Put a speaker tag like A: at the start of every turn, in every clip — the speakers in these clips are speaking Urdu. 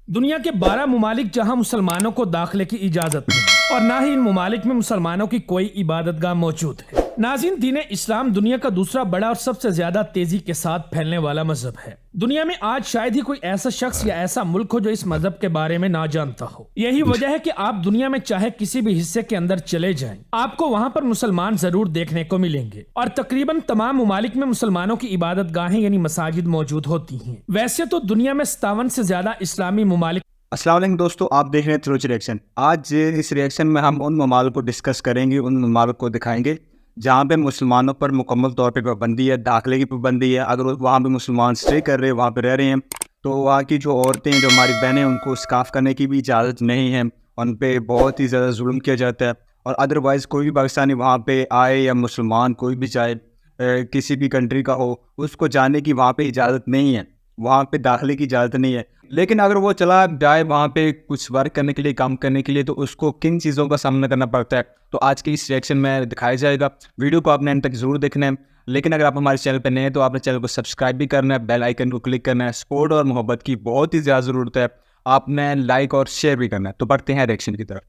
A: دنیا کے 12 ممالک جہاں مسلمانوں کو داخلے کی اجازت نہیں اور نہ ہی ان ممالک میں مسلمانوں کی کوئی عبادت گاہ موجود ہے۔ ناظرین، دین اسلام دنیا کا دوسرا بڑا اور سب سے زیادہ تیزی کے ساتھ پھیلنے والا مذہب ہے۔ دنیا میں آج شاید ہی کوئی ایسا شخص یا ایسا ملک ہو جو اس مذہب کے بارے میں نہ جانتا ہو۔ یہی وجہ ہے کہ آپ دنیا میں چاہے کسی بھی حصے کے اندر چلے جائیں، آپ کو وہاں پر مسلمان ضرور دیکھنے کو ملیں گے، اور تقریباً تمام ممالک میں مسلمانوں کی عبادت گاہیں یعنی مساجد موجود ہوتی ہیں۔ ویسے تو دنیا میں 57 سے زیادہ اسلامی ممالک۔
B: السلام علیکم دوستو، آپ دیکھ رہے ہیں تروچ ریئیکشن۔ آج اس ریئیکشن میں ہم ان ممالک کو ڈسکس کریں گے، ان ممالک کو دکھائیں گے جہاں پہ مسلمانوں پر مکمل طور پہ پابندی ہے، داخلے کی پابندی ہے۔ اگر وہاں پہ مسلمان اسٹے کر رہے ہیں، وہاں پہ رہ رہے ہیں، تو وہاں کی جو عورتیں، جو ہماری بہنیں، ان کو اسکارف کرنے کی بھی اجازت نہیں ہے، ان پہ بہت ہی زیادہ ظلم کیا جاتا ہے۔ اور ادروائز کوئی بھی پاکستانی وہاں پہ آئے یا مسلمان کوئی بھی چاہے کسی بھی کنٹری کا ہو، اس کو جانے کی وہاں پہ اجازت نہیں ہے، وہاں پہ داخلے کی اجازت نہیں ہے۔ لیکن اگر وہ چلا جائے وہاں پہ کچھ ورک کرنے کے لیے، کام کرنے کے لیے، تو اس کو کن چیزوں کا سامنا کرنا پڑتا ہے، تو آج کے اس ریئیکشن میں دکھایا جائے گا۔ ویڈیو کو آپ نے اینڈ تک ضرور دیکھنا ہے، لیکن اگر آپ ہمارے چینل پہ نئے ہیں تو آپ نے چینل کو سبسکرائب بھی کرنا ہے، بیل آئیکن کو کلک کرنا ہے۔ سپورٹ اور محبت کی بہت ہی زیادہ ضرورت ہے، آپ نے لائک اور شیئر بھی کرنا ہے۔ تو بڑھتے ہیں ریئیکشن کی طرف۔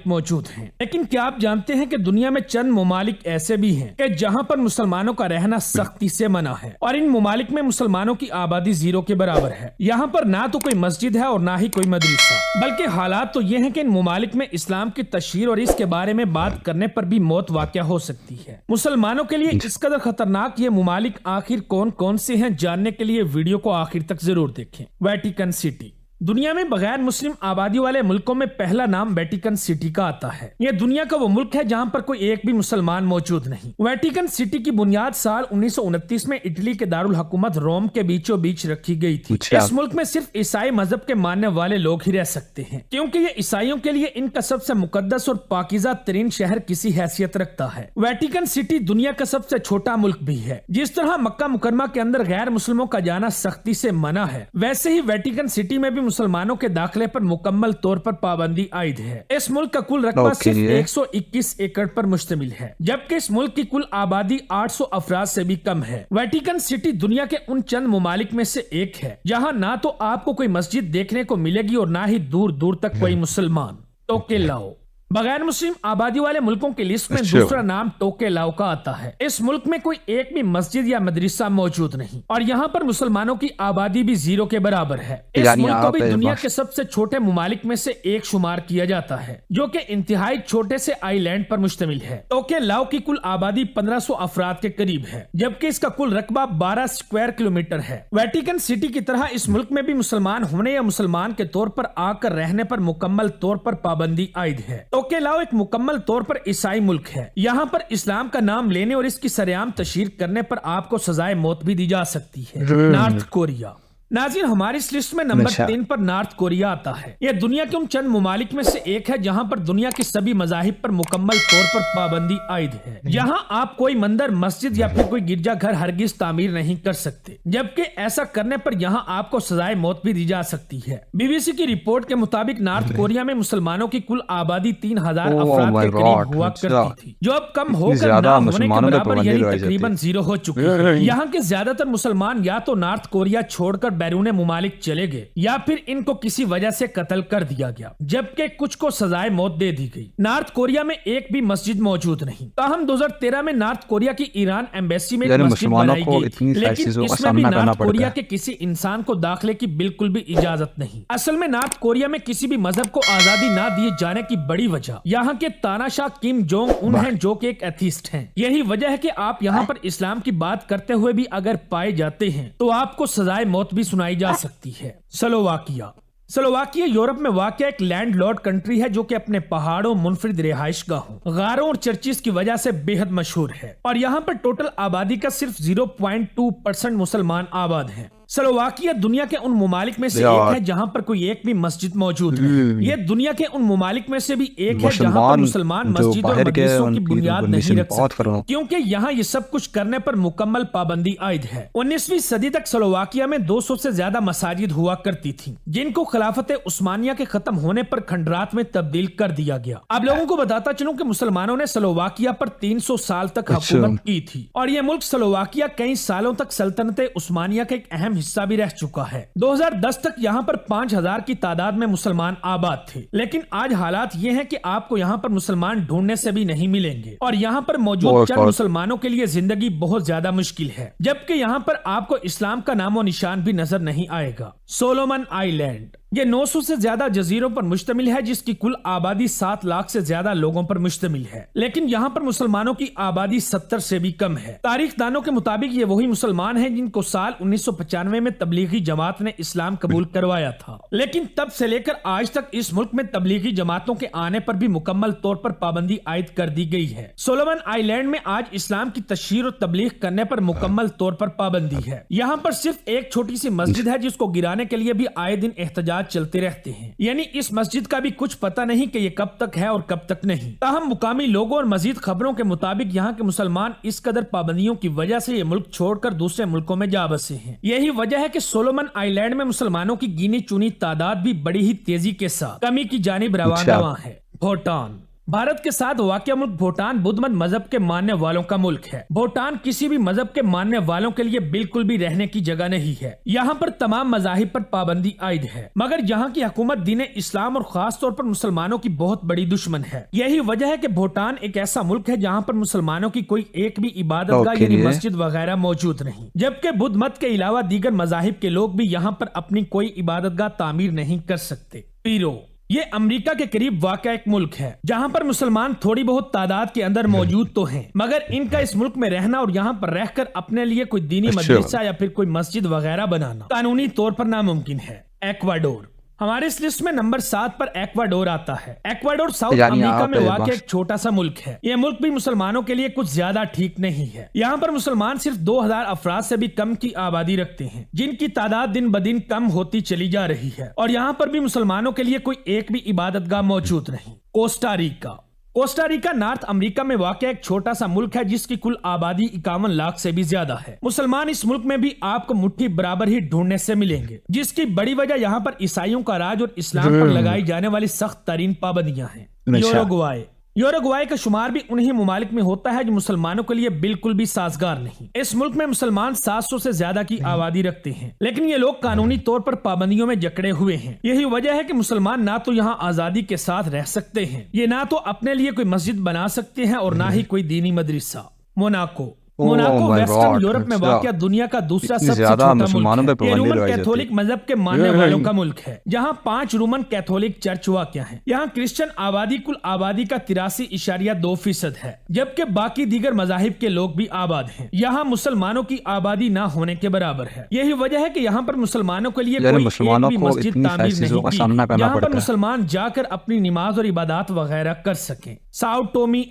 A: موجود ہیں، لیکن کیا آپ جانتے ہیں کہ دنیا میں چند ممالک ایسے بھی ہیں کہ جہاں پر مسلمانوں کا رہنا سختی سے منع ہے، اور ان ممالک میں مسلمانوں کی آبادی 0 کے برابر ہے۔ یہاں پر نہ تو کوئی مسجد ہے اور نہ ہی کوئی مدرسہ، بلکہ حالات تو یہ ہیں کہ ان ممالک میں اسلام کی تشہیر اور اس کے بارے میں بات کرنے پر بھی موت واقع ہو سکتی ہے۔ مسلمانوں کے لیے اس قدر خطرناک یہ ممالک آخر کون کون سے ہیں، جاننے کے لیے ویڈیو کو آخر تک ضرور دیکھیں۔ ویٹیکن سٹی دنیا میں بغیر مسلم آبادی والے ملکوں میں پہلا نام ویٹیکن سٹی کا آتا ہے۔ یہ دنیا کا وہ ملک ہے جہاں پر کوئی ایک بھی مسلمان موجود نہیں۔ ویٹیکن سٹی کی بنیاد سال 1929 میں اٹلی کے دارالحکومت روم کے بیچوں بیچ رکھی گئی تھی۔ اس ملک میں صرف عیسائی مذہب کے ماننے والے لوگ ہی رہ سکتے ہیں، کیونکہ یہ عیسائیوں کے لیے ان کا سب سے مقدس اور پاکیزہ ترین شہر کسی حیثیت رکھتا ہے۔ ویٹیکن سٹی دنیا کا سب سے چھوٹا ملک بھی ہے۔ جس طرح مکہ مکرمہ کے اندر غیر مسلموں کا جانا سختی سے منع ہے، ویسے ہی ویٹیکن سٹی میں بھی مسلمانوں کے داخلے پر مکمل طور پر پابندی عائد ہے۔ اس ملک کا کل رقبہ صرف 121 ایکڑ پر مشتمل ہے، جبکہ اس ملک کی کل آبادی 800 افراد سے بھی کم ہے۔ ویٹیکن سٹی دنیا کے ان چند ممالک میں سے ایک ہے جہاں نہ تو آپ کو کوئی مسجد دیکھنے کو ملے گی اور نہ ہی دور دور تک کوئی مسلمان۔ ٹوکیلاؤ بغیر مسلم آبادی والے ملکوں کی لسٹ میں دوسرا نام ٹوکیلاؤ کا آتا ہے۔ اس ملک میں کوئی ایک بھی مسجد یا مدرسہ موجود نہیں، اور یہاں پر مسلمانوں کی آبادی بھی 0 کے برابر ہے۔ اس ملک کو بھی دنیا کے سب سے چھوٹے ممالک میں سے ایک شمار کیا جاتا ہے، جو کہ انتہائی چھوٹے سے آئی لینڈ پر مشتمل ہے۔ ٹوکیلاؤ کی کل آبادی 1500 افراد کے قریب ہے، جبکہ اس کا کل رقبہ 12 اسکوائر کلومیٹر ہے۔ ویٹیکن سٹی کی طرح اس ملک میں بھی مسلمان ہونے یا مسلمان کے طور پر آ کر رہنے پر مکمل طور پر پابندی عائد ہے۔ ٹوکیلاؤ ایک مکمل طور پر عیسائی ملک ہے۔ یہاں پر اسلام کا نام لینے اور اس کی سرعام تشہیر کرنے پر آپ کو سزائے موت بھی دی جا سکتی ہے۔ نارتھ کوریا ناظرین، ہماری اس لسٹ میں نمبر 3 پر نارتھ کوریا آتا ہے۔ یہ دنیا کے ان چند ممالک میں سے ایک ہے جہاں پر دنیا کے سبھی مذاہب پر مکمل طور پر پابندی عائد ہے۔ یہاں آپ کوئی مندر، مسجد یا پھر کوئی گرجا گھر ہرگز تعمیر نہیں کر سکتے، جبکہ ایسا کرنے پر یہاں آپ کو سزائے موت بھی دی جا سکتی ہے۔ BBC کی رپورٹ کے مطابق نارتھ کوریا میں مسلمانوں کی کل آبادی 3000 افراد کے قریب ہوا کرتی تھی، جو اب کم ہو کر نہ ہونے کے برابر یعنی تقریباً 0 ہو چکی ہے۔ یہاں کے زیادہ تر مسلمان یا تو نارتھ کوریا چھوڑ کر بیرون ممالک چلے گئے یا پھر ان کو کسی وجہ سے قتل کر دیا گیا، جبکہ کچھ کو سزائے موت دے دی گئی۔ نارتھ کوریا میں ایک بھی مسجد موجود نہیں، تاہم 2013 میں نارتھ کوریا کی ایران ایمبیسی میں ایک مسجد بنائی گئی تھی، لیکن اس میں بھی نارتھ کوریا کے کسی انسان کو داخلے کی بالکل بھی اجازت نہیں۔ اصل میں نارتھ کوریا میں کسی بھی مذہب کو آزادی نہ دیے جانے کی بڑی وجہ یہاں کے تاناشاہ کم جونگ ان ہیں، جو کہ ایک ایتھیسٹ ہیں۔ یہی وجہ ہے کہ آپ یہاں پر اسلام کی بات کرتے ہوئے بھی اگر پائے جاتے ہیں تو آپ کو سزائے موت بھی سنائی جا سکتی ہے۔ سلوواکیہ یورپ میں واقع ایک لینڈ لارڈ کنٹری ہے جو کہ اپنے پہاڑوں، منفرد رہائش گاہوں، غاروں اور چرچز کی وجہ سے بے حد مشہور ہے، اور یہاں پر ٹوٹل آبادی کا صرف 0.2% مسلمان آباد ہیں۔ سلوواکیہ دنیا کے ان ممالک میں سے ایک ہے جہاں پر کوئی ایک بھی مسجد موجود ہے۔ یہ دنیا کے ان ممالک میں سے بھی ایک ہے جہاں پر مسلمان مسجد اور مدرسوں کی بنیاد نہیں رکھ سکتے، کیونکہ یہاں یہ سب کچھ کرنے پر مکمل پابندی عائد ہے۔ 19ویں صدی تک سلوواکیہ میں 200 سے زیادہ مساجد ہوا کرتی تھیں، جن کو خلافت عثمانیہ کے ختم ہونے پر کھنڈرات میں تبدیل کر دیا گیا۔ اب لوگوں کو بتاتا چلوں کہ مسلمانوں نے سلوواکیہ پر 300 سال تک حکومت کی تھی، اور یہ ملک سلوواکیہ کئی سالوں تک سلطنت عثمانیہ کا ایک اہم اہم حصہ بھی رہ چکا ہے۔ 2010 تک یہاں پر 5000 کی تعداد میں مسلمان آباد تھے، لیکن آج حالات یہ ہیں کہ آپ کو یہاں پر مسلمان ڈھونڈنے سے بھی نہیں ملیں گے، اور یہاں پر موجود چند مسلمانوں کے لیے زندگی بہت زیادہ مشکل ہے، جبکہ یہاں پر آپ کو اسلام کا نام و نشان بھی نظر نہیں آئے گا۔ سولومن آئی لینڈ یہ 900 سے زیادہ جزیروں پر مشتمل ہے، جس کی کل آبادی 7 لاکھ سے زیادہ لوگوں پر مشتمل ہے، لیکن یہاں پر مسلمانوں کی آبادی 70 سے بھی کم ہے۔ تاریخ دانوں کے مطابق یہ وہی مسلمان ہیں جن کو سال 1995 میں تبلیغی جماعت نے اسلام قبول کروایا تھا، لیکن تب سے لے کر آج تک اس ملک میں تبلیغی جماعتوں کے آنے پر بھی مکمل طور پر پابندی عائد کر دی گئی ہے۔ سولومن آئی لینڈ میں آج اسلام کی تشہیر اور تبلیغ کرنے پر مکمل طور پر پابندی ہے۔ یہاں پر صرف ایک چھوٹی سی مسجد ہے جس کو گرانے کے لیے بھی آئے دن احتجاج چلتے رہتے ہیں، یعنی اس مسجد کا بھی کچھ پتہ نہیں کہ یہ کب تک ہے اور کب تک نہیں۔ تاہم مقامی لوگوں اور مزید خبروں کے مطابق یہاں کے مسلمان اس قدر پابندیوں کی وجہ سے یہ ملک چھوڑ کر دوسرے ملکوں میں جا بسے ہیں۔ یہی وجہ ہے کہ سولومن آئی لینڈ میں مسلمانوں کی گنی چنی تعداد بھی بڑی ہی تیزی کے ساتھ کمی کی جانب رواں ہے۔ بھوٹان بھارت کے ساتھ واقع ملک بھوٹان بدھ مت مذہب کے ماننے والوں کا ملک ہے۔ بھوٹان کسی بھی مذہب کے ماننے والوں کے لیے بالکل بھی رہنے کی جگہ نہیں ہے۔ یہاں پر تمام مذاہب پر پابندی عائد ہے، مگر یہاں کی حکومت دین اسلام اور خاص طور پر مسلمانوں کی بہت بڑی دشمن ہے۔ یہی وجہ ہے کہ بھوٹان ایک ایسا ملک ہے جہاں پر مسلمانوں کی کوئی ایک بھی عبادت گاہ یعنی مسجد وغیرہ موجود نہیں، جبکہ بدھ مت کے علاوہ دیگر مذاہب کے لوگ بھی یہاں پر اپنی کوئی عبادت گاہ تعمیر نہیں کر سکتے۔ پیرو یہ امریکہ کے قریب واقع ایک ملک ہے جہاں پر مسلمان تھوڑی بہت تعداد کے اندر موجود تو ہیں، مگر ان کا اس ملک میں رہنا اور یہاں پر رہ کر اپنے لیے کوئی دینی مدرسہ یا پھر کوئی مسجد وغیرہ بنانا قانونی طور پر ناممکن ہے۔ ایکواڈور ہمارے اس لسٹ میں نمبر 7 پر ایکواڈور آتا ہے۔ ایکواڈور ساؤتھ امریکہ میں واقع ایک چھوٹا سا ملک ہے۔ یہ ملک بھی مسلمانوں کے لیے کچھ زیادہ ٹھیک نہیں ہے۔ یہاں پر مسلمان صرف 2000 افراد سے بھی کم کی آبادی رکھتے ہیں، جن کی تعداد دن بدن کم ہوتی چلی جا رہی ہے، اور یہاں پر بھی مسلمانوں کے لیے کوئی ایک بھی عبادت گاہ موجود نہیں۔ کوسٹا ریکا نارتھ امریکہ میں واقع ایک چھوٹا سا ملک ہے جس کی کل آبادی 51 لاکھ سے بھی زیادہ ہے۔ مسلمان اس ملک میں بھی آپ کو مٹھی برابر ہی ڈھونڈنے سے ملیں گے، جس کی بڑی وجہ یہاں پر عیسائیوں کا راج اور اسلام پر لگائی جانے والی سخت ترین پابندیاں ہیں۔ یوروگوائے کا شمار بھی انہی ممالک میں ہوتا ہے جو مسلمانوں کے لیے بالکل بھی سازگار نہیں۔ اس ملک میں مسلمان 700 سے زیادہ کی آبادی رکھتے ہیں، لیکن یہ لوگ قانونی طور پر پابندیوں میں جکڑے ہوئے ہیں۔ یہی وجہ ہے کہ مسلمان نہ تو یہاں آزادی کے ساتھ رہ سکتے ہیں، یہ نہ تو اپنے لیے کوئی مسجد بنا سکتے ہیں اور نہ ہی کوئی دینی مدرسہ۔ موناکو ویسٹرن یورپ میں واقع دنیا کا دوسرا سب سے چھوٹا ملک ہے۔ یہ رومن کیتھولک مذہب کے ماننے والوں کا ملک ہے، جہاں 5 رومن کیتھولک چرچ واقع ہیں۔ یہاں کرسچن آبادی کل آبادی کا 83.2% ہے، جبکہ باقی دیگر مذاہب کے لوگ بھی آباد ہیں۔ یہاں مسلمانوں کی آبادی نہ ہونے کے برابر ہے۔ یہی وجہ ہے کہ یہاں پر مسلمانوں کے لیے کوئی ایک بھی مسجد تعمیر نہیں کی جہاں پر مسلمان جا کر اپنی نماز اور عبادات وغیرہ کر سکیں۔ ساؤ to me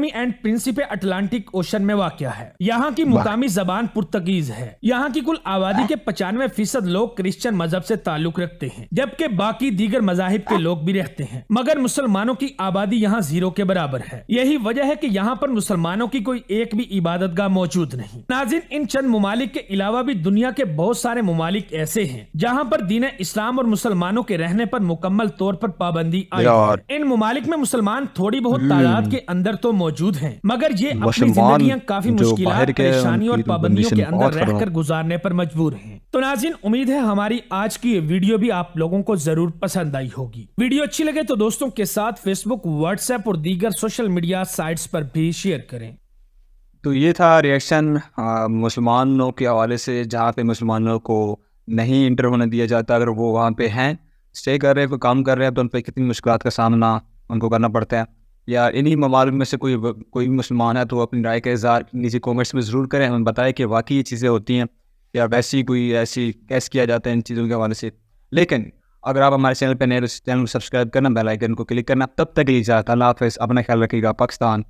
A: and Principe Atlantic ocean میں واقع ہے۔ یہاں کی مقامی زبان پرتگیز ہے۔ یہاں کی کل آبادی کے 95% لوگ کرسچن مذہب سے تعلق رکھتے ہیں، جبکہ باقی دیگر مذاہب کے لوگ بھی رہتے ہیں، مگر مسلمانوں کی آبادی یہاں 0 کے برابر ہے۔ یہی وجہ ہے کہ یہاں پر مسلمانوں کی کوئی ایک بھی عبادت گاہ موجود نہیں۔ ناظرین، ان چند ممالک کے علاوہ بھی دنیا کے بہت سارے ممالک ایسے ہیں جہاں پر دین اسلام اور مسلمانوں کے رہنے پر مکمل طور پر پابندی آئی ہے۔ ان ممالک میں مسلمان تھوڑی بہت تعداد کے اندر تو موجود ہیں، مگر یہ اپنی زندگیاں کافی مشکلات، پریشانیوں اور پابندیوں کے اندر رہ کر گزارنے پر مجبور ہیں۔ تو ناظرین، امید ہے ہماری آج کی یہ ویڈیو بھی آپ لوگوں کو ضرور پسند آئی ہوگی۔ ویڈیو اچھی لگے تو دوستوں کے ساتھ فیس بک، واٹس ایپ اور دیگر سوشل میڈیا سائٹس پر بھی شیئر کریں۔
B: تو یہ تھا ریئیکشن مسلمانوں کے حوالے سے، جہاں پہ مسلمانوں کو نہیں انٹر ہونے دیا جاتا۔ اگر وہ وہاں پہ ہیں، اسٹے کر رہے ہیں، کوئی کام کر رہے ہیں، تو ان پہ کتنی مشکلات کا سامنا ان کو کرنا پڑتا ہے۔ یا انہی ممالک میں سے کوئی مسلمان ہے تو اپنی رائے کا اظہار نیچے کومنٹس میں ضرور کریں، ہمیں بتائیں کہ واقعی یہ چیزیں ہوتی ہیں یا ویسی کوئی ایسی کیس کیا جاتا ہے ان چیزوں کے حوالے سے۔ لیکن اگر آپ ہمارے چینل پہ نئے تو چینل کو سبسکرائب کرنا، بیل آئیکن کو کلک کرنا۔ تب تک کے لیے اجازت، اللہ حافظ، اپنا خیال رکھیے گا۔ پاکستان